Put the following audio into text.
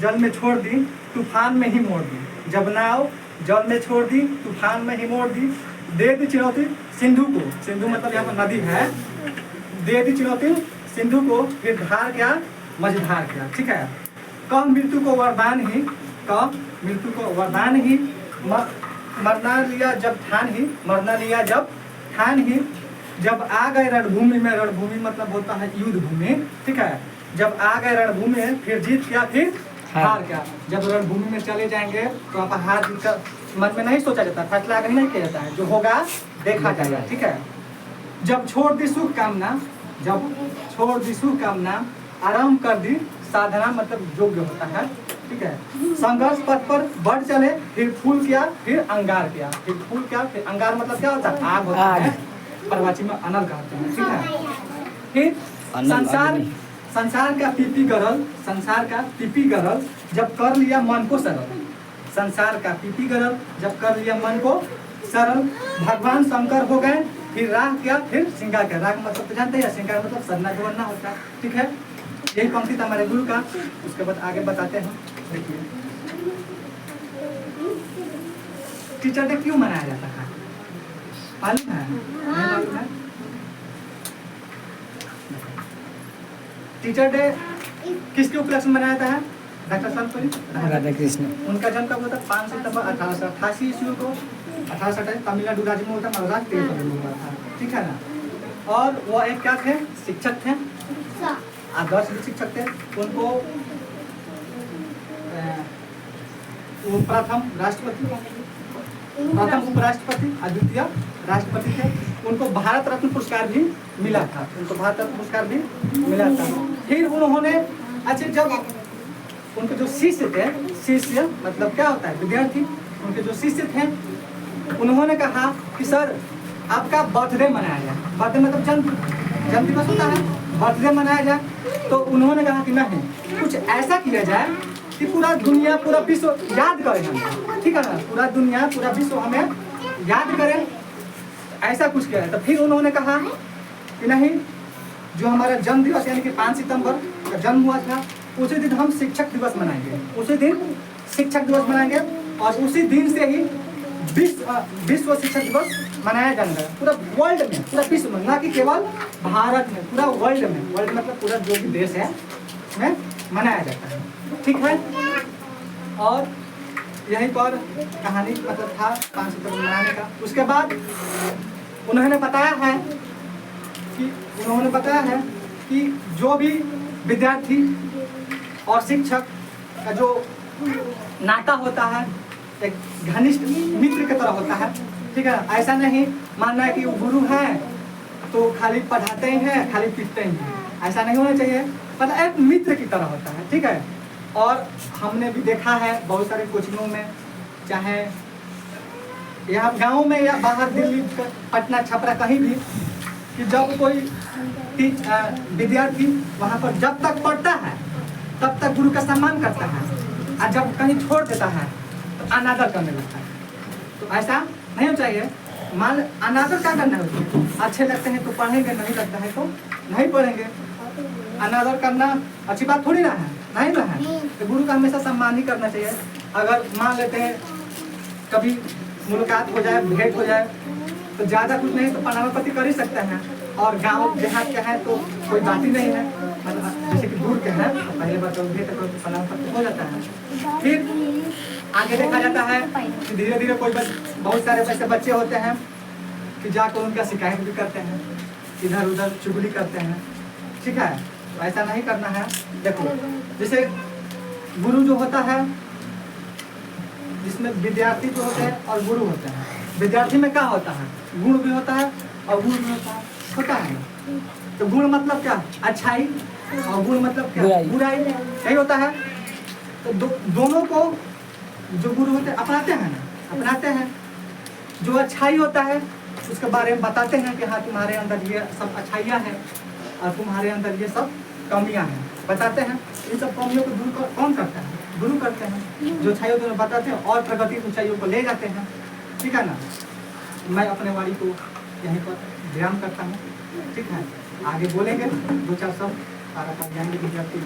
जल में छोड़ दी, तूफान में ही मोड़ दी। जब नाव जल में छोड़ दी, तूफान में ही मोड़ दी। दे दी चुनौती सिंधु को, सिंधु मतलब यहाँ पर नदी है। दे दी चुनौती सिंधु को, फिर धार क्या मझधार क्या। ठीक है। कह मृत्यु को वरदान ही, कह मृत्यु को वरदान ही, मरना लिया जब ठान ही, मरना लिया जब ठान ही। जब आ गए रणभूमि में, रणभूमि मतलब होता है युद्ध भूमि। ठीक है। जब आ गए रणभूमि में, फिर जीत क्या फिर हार क्या। जब रणभूमि में चले जाएंगे तो आप हार जीत का मन में नहीं सोचा जाता, फैसला आगे नहीं किया जाता है, जो होगा देखा जाएगा। ठीक है। जब छोड़ दी शुभ कामना, जब छोड़ दी शुभ कामना, आराम कर दी साधना मतलब योग्य होता है। ठीक है। संघर्ष पथ पर बढ़ चले, फिर फूल किया फिर अंगार किया, फिर फूल क्या फिर अंगार मतलब क्या होता है आग होता है, परवाची में अनल कहते हैं। ठीक है। फिर संसार का पीपी गरल, संसार का पीपी गरल, जब कर लिया मन को सरल। संसार का पीपी गरल, जब कर लिया मन को सरल। भगवान शंकर हो गए, फिर राग क्या फिर श्रृंगार क्या। राग मतलब तो जानते हैं, श्रृंगार मतलब सजना जोड़ना होता है। ठीक है। यही पंक्ति था हमारे गुरु का। उसके बाद आगे बताते हैं। देखिए टीचर डे क्यों मनाया जाता है मालूम है? नहीं मालूम है? टीचर डे किसके उपलक्ष्य में मनाया जाता है? डॉक्टर सर्वपल्ली राधा कृष्ण। उनका जन्म कब हुआ था? 5 सितंबर 1888 ईस्वी को। 1828 तमिलनाडु राज्य में होता मद्रास में हुआ था। ठीक है ना। और वो एक क्या थे? शिक्षक थे, आदर्श शिक्षक थे। उनको वो प्रथम राष्ट्रपति, प्रथम उपराष्ट्रपति, द्वितीय राष्ट्रपति थे। उनको भारत रत्न पुरस्कार भी मिला था, उनको भारत रत्न पुरस्कार भी मिला था। फिर उन्होंने अच्छा जब उनके जो शिष्य थे, शिष्य मतलब क्या होता है विद्यार्थी, उनके जो शिष्य थे उन्होंने कहा कि सर आपका बर्थडे मनाया जाए। बर्थडे मतलब जन्म दिवस होता है, बर्थडे मनाया जाए। तो उन्होंने कहा कि नहीं, कुछ ऐसा किया जाए कि पूरा दुनिया पूरा विश्व याद करे हमें। ठीक है ना। पूरा दुनिया पूरा विश्व हमें याद करे, ऐसा कुछ किया है। तो फिर उन्होंने कहा कि नहीं, जो हमारा जन्म दिवस यानी कि 5 सितंबर का जन्म हुआ था, उसी दिन हम शिक्षक दिवस मनाएंगे। उसी दिन शिक्षक दिवस मनाएंगे और उसी दिन से ही विश्व शिक्षक दिवस मनाया जाएगा पूरा वर्ल्ड में, पूरा विश्व में, ना कि केवल भारत में, पूरा वर्ल्ड में। वर्ल्ड मतलब पूरा जो भी देश है में मनाया जाता है। ठीक है। और यहीं पर कहानी मतलब था 5 सितंबर मनाने का। उसके बाद उन्होंने बताया है कि जो भी विद्यार्थी और शिक्षक का जो नाता होता है एक घनिष्ठ मित्र की तरह होता है। ठीक है। ऐसा नहीं मानना है कि वो गुरु है तो खाली पढ़ाते ही हैं, खाली पीटते ही हैं, ऐसा नहीं होना चाहिए। मतलब एक मित्र की तरह होता है। ठीक है। और हमने भी देखा है बहुत सारे कोचिंगों में, चाहे यहाँ गांव में या बाहर दिल्ली पटना छपरा कहीं भी, कि जब कोई विद्यार्थी वहाँ पर जब तक पढ़ता है तब तक गुरु का सम्मान करता है, और जब कहीं छोड़ देता है तो अनादर करने लगता है। तो ऐसा नहीं होना चाहिए। मान अनादर क्या करना है? अच्छे लगते हैं तो पढ़ेंगे, नहीं लगता है तो नहीं पढ़ेंगे। अनादर करना अच्छी बात थोड़ी ना है, नहीं ना है। तो गुरु का हमेशा सम्मान ही करना चाहिए। अगर मान लेते हैं कभी मुलाकात हो जाए, भेंट हो जाए, तो ज़्यादा कुछ नहीं तो प्रणाम कर ही सकते हैं। और गांव देहात के हैं तो कोई बात ही नहीं है, मतलब जैसे कि दूर के हैं तो पहले बार तो भेंट तो प्रणाम हो जाता है। फिर आगे देखा जाता है कि धीरे धीरे कोई बहुत सारे ऐसे बच्चे होते हैं कि जाकर उनका शिकायत भी करते हैं, इधर उधर चुगली करते हैं। ठीक है। तो ऐसा नहीं करना है। देखो जैसे गुरु जो होता है, जिसमें विद्यार्थी जो होते हैं और गुरु होते हैं। विद्यार्थी में क्या होता है? गुण भी होता है और गुण भी होता है। तो गुण मतलब क्या? अच्छाई, और गुण मतलब क्या? बुराई। यही होता है। तो दोनों को जो गुरु होते हैं अपनाते हैं ना, अपनाते हैं। जो अच्छाई होता है उसके बारे में बताते हैं कि हाँ तुम्हारे अंदर ये सब अच्छाइयाँ हैं और तुम्हारे अंदर ये सब कमियाँ हैं, बताते हैं। इन सब कमियों को दूर कौन करता है? गुरु करते हैं। जो अच्छाइयों को बताते हैं और प्रगति ऊंचाइयों को ले जाते हैं। ठीक है ना। मैं अपने वाणी को यहीं पर विराम करता हूँ। ठीक है। आगे बोलेंगे 2-4 शब्द सारा ज्ञान विद्यार्थी।